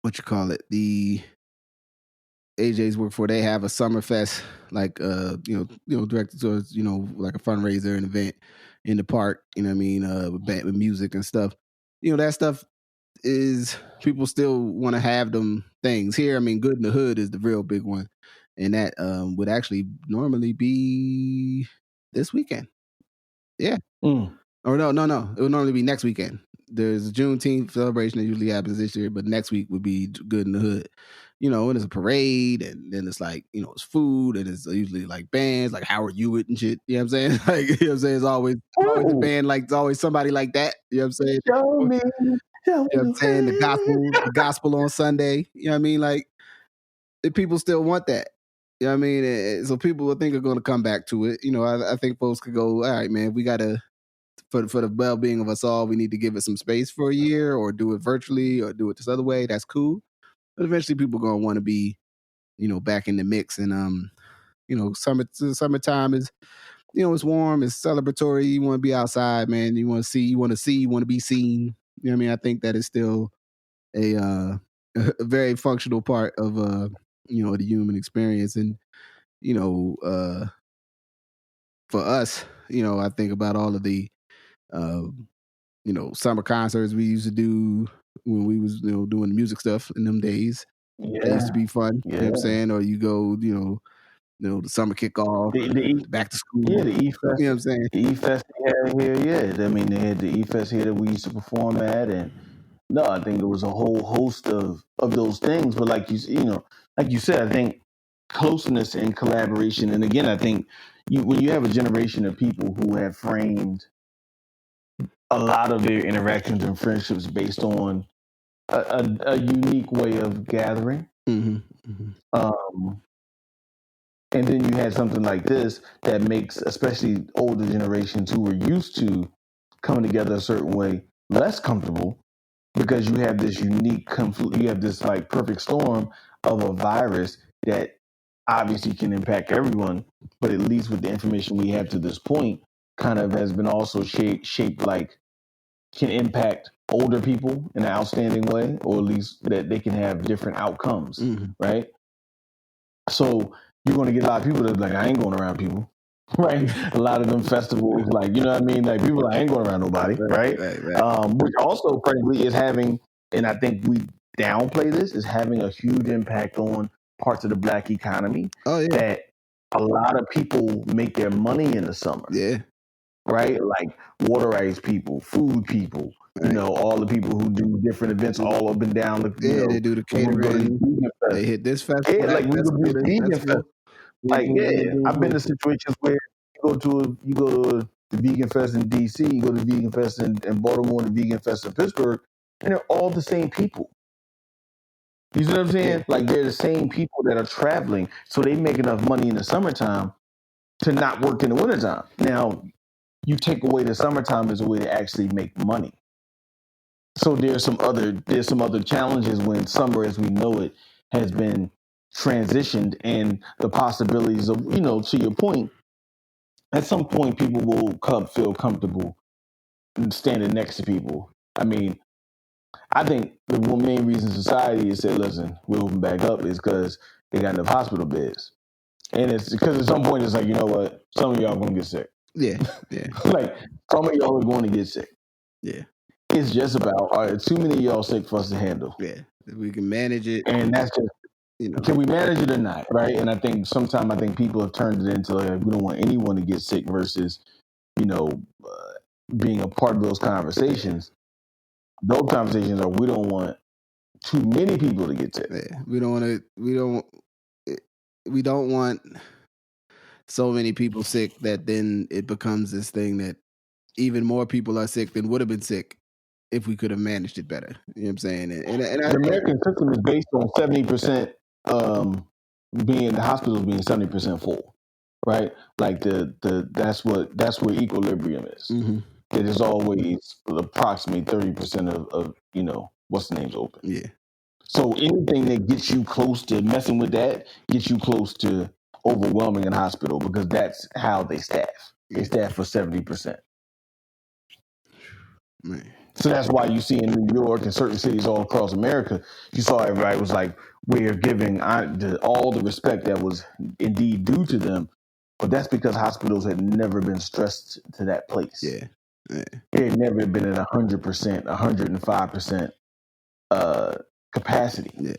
what you call it, the AJ's work for, they have a summer fest, like directed towards like a fundraiser, an event in the park, with music and stuff. That stuff is, people still want to have them things here. Good in the Hood is the real big one, and that would actually normally be this weekend. Yeah. Or no, it would normally be next weekend. There's a Juneteenth celebration that usually happens this year, but next week would be Good in the Hood. And it's a parade, and then it's like, it's food, and it's usually like bands like Howard Hewitt and shit. You know what I'm saying? Like, you know what I'm saying? It's always a band, like it's always somebody like that. You know what I'm saying? Show me. You know what I'm saying? The gospel on Sunday. You know what I mean? Like, people still want that. You know what I mean? So people, I think, are going to come back to it. I think folks could go, all right, man, we got to, for the well-being of us all, we need to give it some space for a year, or do it virtually, or do it this other way. That's cool. But eventually people are going to want to be, back in the mix. And, summertime is, it's warm, it's celebratory. You want to be outside, man. You want to be seen. You know what I mean? I think that is still a very functional part of, the human experience. And, for us, I think about all of the, summer concerts we used to do when we was, doing the music stuff in them days. Yeah. That used to be fun. Yeah. You know what I'm saying? Or you go, the summer kickoff, the back to school. Yeah, the E-Fest. You know what I'm saying? The E-Fest they had here, yeah. They had the E-Fest here that we used to perform at. And no, I think there was a whole host of those things. But like you said, I think closeness and collaboration. And again, I think when you have a generation of people who have framed a lot of their interactions and friendships based on a unique way of gathering. Mm-hmm. Mm-hmm. And then you had something like this that makes, especially older generations who were used to coming together a certain way, less comfortable, because you have this you have this like perfect storm of a virus that obviously can impact everyone, but at least with the information we have to this point, kind of has been also shaped like can impact older people in an outstanding way, or at least that they can have different outcomes, right? So you're going to get a lot of people that are like, I ain't going around people, right? A lot of them festivals, like, you know what I mean? Like, people are like, I ain't going around nobody, right? Which also, frankly, is having, and I think we downplay this, is having a huge impact on parts of the Black economy. Oh, yeah. That a lot of people make their money in the summer. Yeah. Right? Like water ice people, food people, right. All the people who do different events all up and down. They do the catering. They hit this festival. Yeah, like we go to this vegan festival. Like, yeah, I've been in situations where you go to the vegan fest in DC, you go to the vegan fest in Baltimore, and the vegan fest in Pittsburgh, and they're all the same people. You see what I'm saying? Like, they're the same people that are traveling, so they make enough money in the summertime to not work in the wintertime. Now, you take away the summertime as a way to actually make money. So there's some other challenges when summer, as we know it, has been transitioned, and the possibilities of, to your point, at some point people will feel comfortable standing next to people. I mean, I think the main reason society has said, listen, we'll open back up is because they got enough hospital beds. And it's because at some point it's like, you know what, some of y'all are going to get sick. Yeah. Like, some of y'all are going to get sick. Yeah. It's just about, all right, too many of y'all sick for us to handle. Yeah. If we can manage it, and that's just can we manage it or not, right? And I think sometimes people have turned it into like, we don't want anyone to get sick versus being a part of those conversations. Those conversations are we don't want too many people to get sick. Yeah, we don't want so many people sick that then it becomes this thing that even more people are sick than would have been sick if we could have managed it better. You know what I'm saying? And the American system is based on 70% being the hospitals being 70% full, right? Like that's where equilibrium is. Mm-hmm. It is always approximately 30% of what's the name's open. Yeah. So anything that gets you close to messing with that gets you close to overwhelming a hospital because that's how they staff. They staff for 70%. Man. So that's why you see in New York and certain cities all across America, you saw everybody was like, we're giving all the respect that was indeed due to them. But that's because hospitals had never been stressed to that place. Yeah. It had never been at 100%, 105% capacity. Yeah.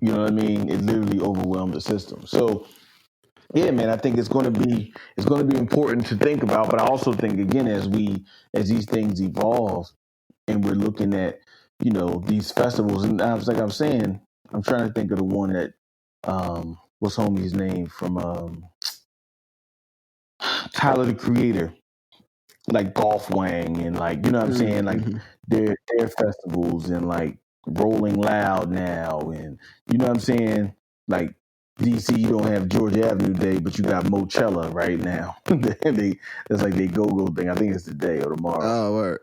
You know what I mean? It literally overwhelmed the system. So, yeah, man, I think it's going to be important to think about. But I also think, again, as these things evolve, and we're looking at these festivals, and I was like I'm saying, I'm trying to think of the one that what's homie's name from Tyler the Creator, like Golf Wang, and like what I'm saying, like their festivals, and like Rolling Loud now, and what I'm saying, like DC, you don't have George Avenue Day, but you got Mochella right now. That's like their go-go thing. I think it's today or tomorrow. Oh, word.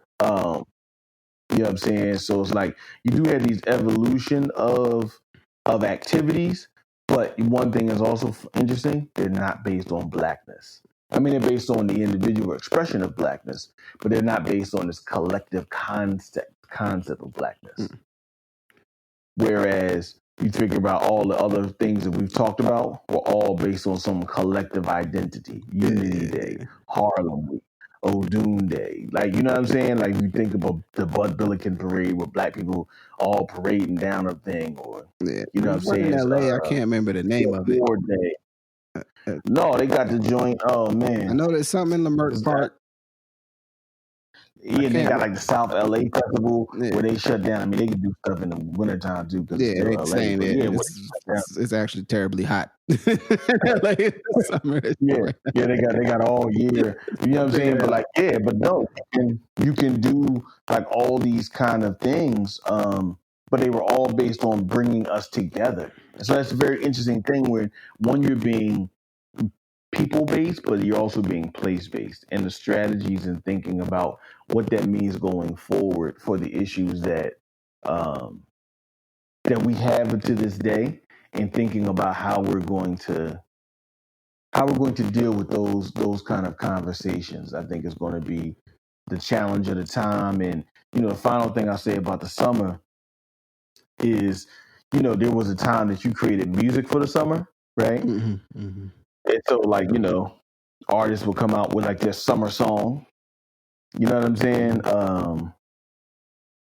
You know what I'm saying? So it's like you do have these evolution of activities, but one thing is also interesting, they're not based on blackness. I mean, they're based on the individual expression of blackness, but they're not based on this collective concept of blackness. Whereas you figure about all the other things that we've talked about were all based on some collective identity. Unity Day, Harlem Week, O'Doon Day. Like, you know what I'm saying? Like, you think about the Bud Billiken Parade where black people all parading down a thing, or, you know what I'm saying? In LA, I can't remember the name of it. Day. No, they got the joint. Oh, man. I know there's something in Leimert Park. Yeah, they got like the South LA Festival where they shut down. I mean, they can do stuff in the wintertime too. Yeah, they're saying it's actually terribly hot. Like in the summer. Yeah, they got all year. You know what I'm saying? But like, but no, you can do like all these kind of things. But they were all based on bringing us together. So that's a very interesting thing where one, you're being people-based, but you're also being place-based, and the strategies and thinking about what that means going forward for the issues that we have to this day, and thinking about how we're going to deal with those kind of conversations. I think is going to be the challenge of the time. And the final thing I'll say about the summer is, there was a time that you created music for the summer, right? And so, like, artists will come out with like their summer song. You know what I'm saying?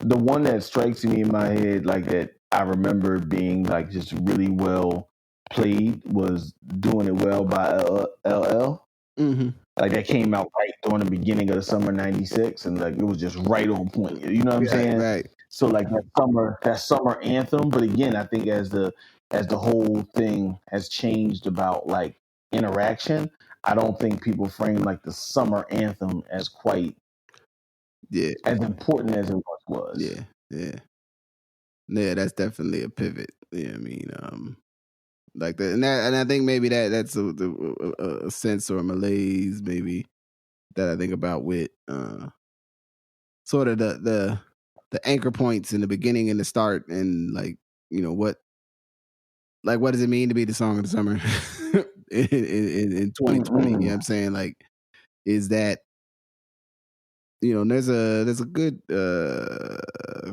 The one that strikes me in my head, like that I remember being like just really well played, was Doing It Well by LL. Like that came out right during the beginning of the summer '96, and like it was just right on point. You know what I'm saying? Right. So like that summer anthem. But again, I think as the whole thing has changed about like interaction, I don't think people frame like the summer anthem as quite as important as it was. Yeah, that's definitely a pivot. Yeah, I mean, like that, and I think maybe that's a sense or a malaise maybe that I think about with sort of the anchor points in the beginning and the start, and like what does it mean to be the song of the summer in 2020? You know what I'm saying? Like, is that there's a good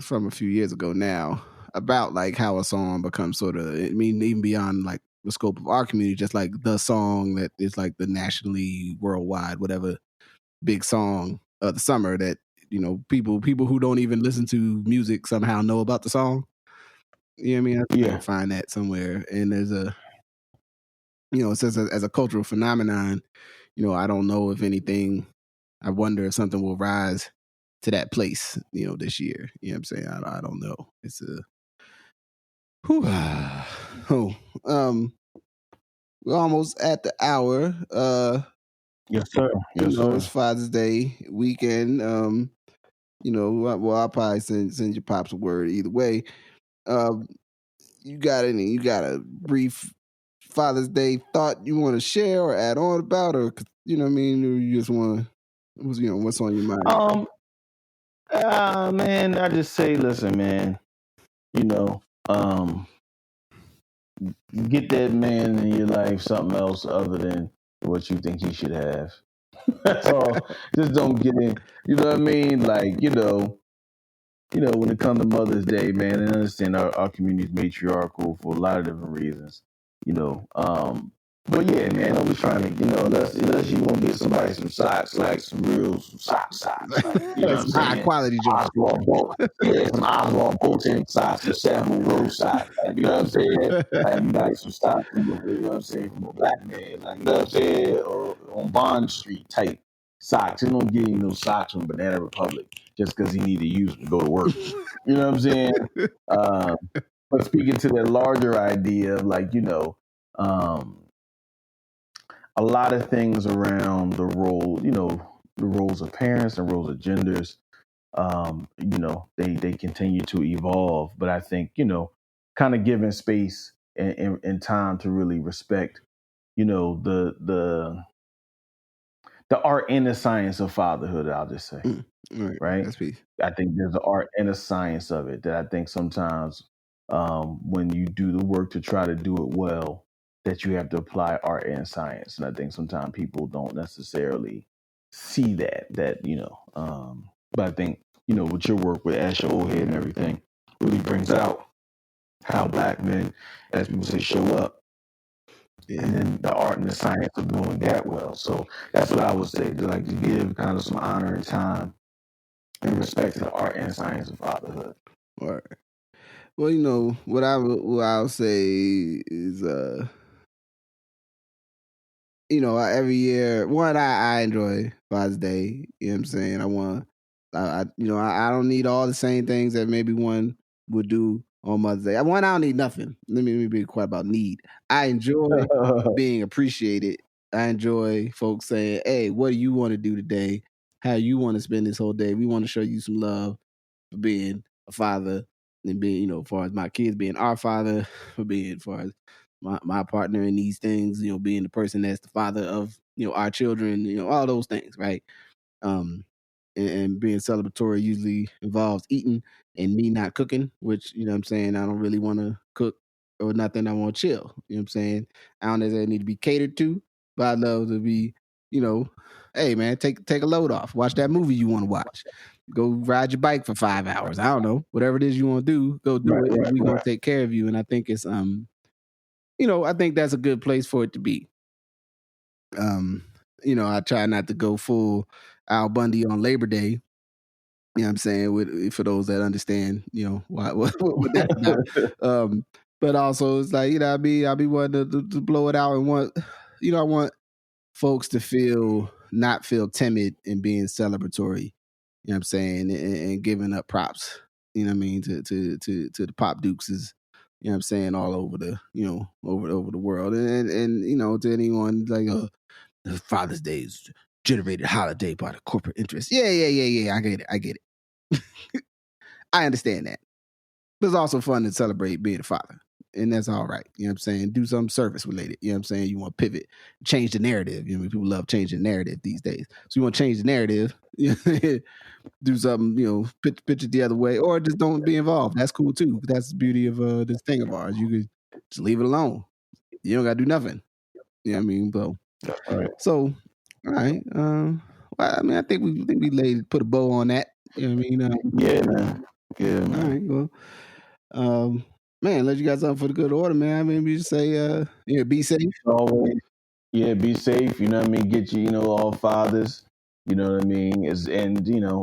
from a few years ago now about like how a song becomes sort of, I mean, even beyond like the scope of our community, just like the song that is like the nationally, worldwide, whatever big song of the summer that people who don't even listen to music somehow know about the song. You know what I mean? I think I can find that somewhere. And there's a, it says as a cultural phenomenon, I don't know if anything, I wonder if something will rise to that place, this year. You know what I'm saying? I don't know. It's a, we're almost at the hour. Yes, sir. Yes, sir. It's Father's Day weekend. I'll probably send your pops a word either way. You got a brief Father's Day thought you want to share or add on about, or you know what I mean, or you just want to, what's on your mind? Man, I just say, listen, man, get that man in your life something else other than what you think he should have. That's all. Just don't get in. You know what I mean? Like, when it comes to Mother's Day, man, I understand our community is matriarchal for a lot of different reasons, But yeah, man, I'm just trying to, unless you want to get somebody some socks, like some real socks, like, some high quality jokes. Some Oswald Bolton socks, some Samuel Rose socks, you know what I'm saying? Like, you got some socks, you know what I'm saying, from a black man, like, you know what I'm saying, or on Bond Street type socks. You don't get no socks from Banana Republic just because he need to use them to go to work. You know what I'm saying? But speaking to that larger idea of like, a lot of things around the role, the roles of parents and roles of genders, they continue to evolve. But I think, kind of giving space and time to really respect, the art and the science of fatherhood, I'll just say. Right? I think there's an art and a science of it that I think sometimes when you do the work to try to do it well, that you have to apply art and science. And I think sometimes people don't necessarily see that, but I think, with your work with Ask Your Oldhead and everything, really brings out how Black men, as people say, show up. And then the art and the science of doing that well. So that's what I would say, to give kind of some honor and time and respect to the art and science of fatherhood. Right. Well, what I'll say is, every year, I enjoy Father's Day. You know what I'm saying? I don't need all the same things that maybe one would do on Mother's Day. I don't need nothing. Let me be quiet about need. I enjoy being appreciated. I enjoy folks saying, "Hey, what do you want to do today? How you want to spend this whole day? We want to show you some love for being a father and being, as far as my kids being our father, for being as far as my partner in these things, being the person that's the father of, our children, all those things, right? And being celebratory usually involves eating and me not cooking, which, I don't really want to cook or nothing. I want to chill. You know what I'm saying? I don't necessarily need to be catered to, but I love to be, hey man, take a load off. Watch that movie you want to watch. Go ride your bike for 5 hours. I don't know. Whatever it is you want to do, go do it. And we're gonna take care of you. And I think it's I think that's a good place for it to be. I try not to go full Al Bundy on Labor Day. You know what I'm saying? For those that understand, what that's about. But also it's like, I'll be wanting to blow it out and I want folks to not feel timid in being celebratory. You know what I'm saying? And giving up props. You know what I mean? To the Pop Dukes, you know what I'm saying, all over the, over the world. And to anyone like Father's Day is generated holiday by the corporate interest. Yeah. I get it. I understand that. But it's also fun to celebrate being a father. And that's all right. You know what I'm saying? Do something service related. You know what I'm saying? You want to pivot, change the narrative. People love changing the narrative these days. So you want to change the narrative, do something, pitch it the other way, or just don't be involved. That's cool too. That's the beauty of this thing of ours. You could just leave it alone. You don't got to do nothing. You know what I mean? So, all right. I think we put a bow on that. You know what I mean? Yeah, man. Yeah, man. All right, well, man, unless you got something for the good order, man, I mean, we just say, be safe. Always. Yeah, be safe. You know what I mean? Get you, all fathers. You know what I mean? And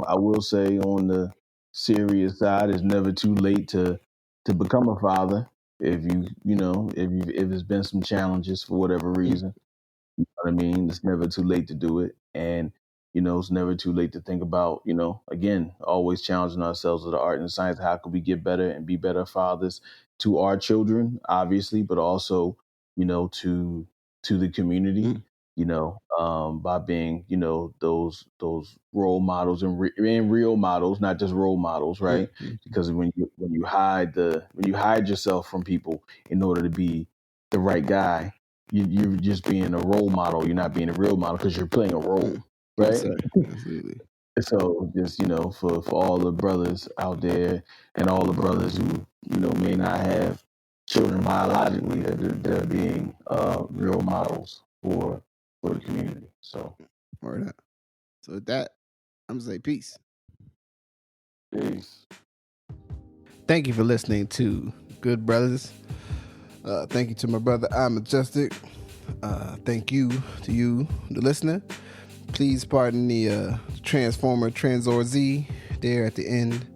I will say on the serious side, it's never too late to to become a father. If if there's been some challenges for whatever reason, you know what I mean? It's never too late to do it. And, it's never too late to think about, again, always challenging ourselves with the art and science. How can we get better and be better fathers to our children, obviously, but also, to the community, by being, those role models and real models, not just role models, right? Because when you hide yourself from people in order to be the right guy, you're just being a role model. You're not being a real model because you're playing a role, right? Yes, sir. Absolutely. So just, for all the brothers out there and all the brothers who, may not have children biologically, they're being real models for the community. So, Word up. So with that, I'm going to say peace. Peace. Thank you for listening to Good Brothers. Thank you to my brother, I'm Majestic. Thank you to you, the listener. Please pardon the Transformer Transor Z there at the end.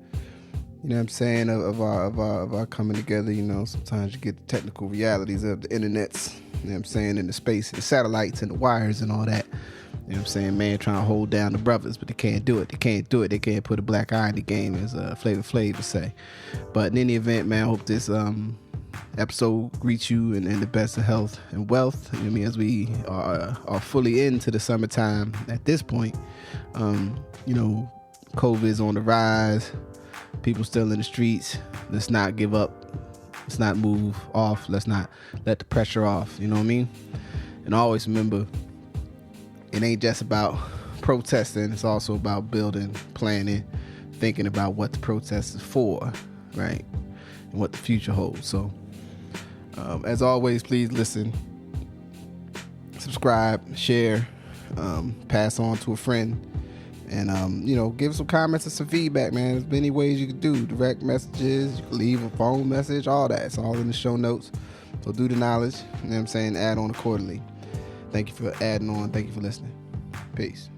You know what I'm saying, of our coming together. Sometimes you get the technical realities of the internets, you know what I'm saying, and the space, the satellites and the wires and all that. You know what I'm saying? Man trying to hold down the brothers, but they can't do it. They can't put a black eye in the game, as Flavor Flav would say. But in any event, man, I hope this episode greets you in the best of health and wealth. You know what I mean? As we are fully into the summertime at this point, COVID is on the rise. People still in the streets. Let's not give up. Let's not move off. Let's not let the pressure off. You know what I mean? And always remember, it ain't just about protesting. It's also about building, planning, thinking about what the protest is for, right? And what the future holds. So, as always, please listen, subscribe, share, pass on to a friend, and, give some comments and some feedback, man. There's many ways you can do. Direct messages, you can leave a phone message, all that. It's all in the show notes. So do the knowledge, you know what I'm saying? Add on accordingly. Thank you for adding on. Thank you for listening. Peace.